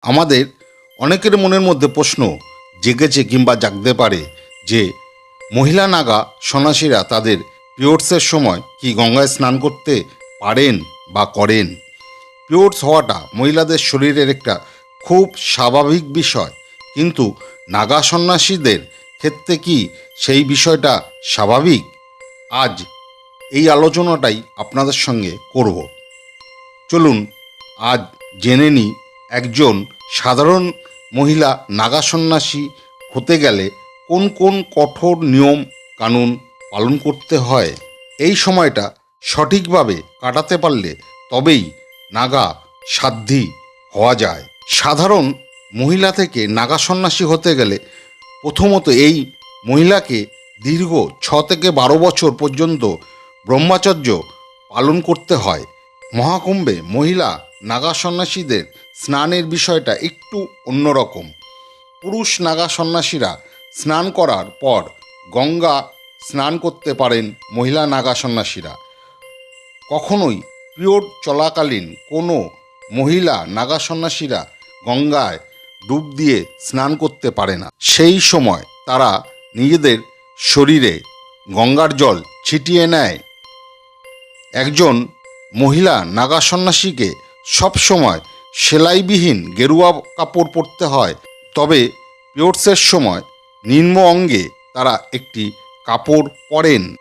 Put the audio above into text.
আমাদের অনেকের মনের মধ্যে প্রশ্ন জেগেছে কিংবা জাগতে পারে যে মহিলা নাগা সন্ন্যাসীরা তাদের পিরিয়ডসের সময় কি গঙ্গায় স্নান করতে পারেন বা করেন। পিরিয়ডস হওয়াটা মহিলাদের শরীরের একটা খুব স্বাভাবিক বিষয়, কিন্তু নাগা সন্ন্যাসীদের ক্ষেত্রে কি সেই বিষয়টা স্বাভাবিক? আজ এই আলোচনাটাই আপনাদের সঙ্গে করব। চলুন আজ জেনে নিই একজন সাধারণ মহিলা নাগা সন্ন্যাসী হতে গেলে কোন কোন কঠোর নিয়ম কানুন পালন করতে হয়। এই সময়টা সঠিকভাবে কাটাতে পারলে তবেই নাগা সাধ্বী হওয়া যায়। সাধারণ মহিলা থেকে নাগা সন্ন্যাসী হতে গেলে প্রথমত এই মহিলাকে দীর্ঘ 6 থেকে 12 বছর পর্যন্ত ব্রহ্মচর্য পালন করতে হয়। মহাকুম্ভে মহিলা নাগা সন্ন্যাসীদের স্নানের বিষয়টা একটু অন্যরকম। পুরুষ নাগা সন্ন্যাসীরা স্নান করার পর গঙ্গা স্নান করতে পারেন। মহিলা নাগা সন্ন্যাসীরা কখনোই পিরিয়ড চলাকালীন কোনো মহিলা নাগা সন্ন্যাসীরা গঙ্গায় ডুব দিয়ে স্নান করতে পারে না। সেই সময় তারা নিজেদের শরীরে গঙ্গার জল ছিটিয়ে নেয়। একজন মহিলা নাগা সন্ন্যাসীকে সবসময় সেলাইবিহীন গেরুয়া কাপড় পরতে হয়, তবে পিরিয়ডসের সময় নিম্ন অঙ্গে তারা একটি কাপড় পরেন।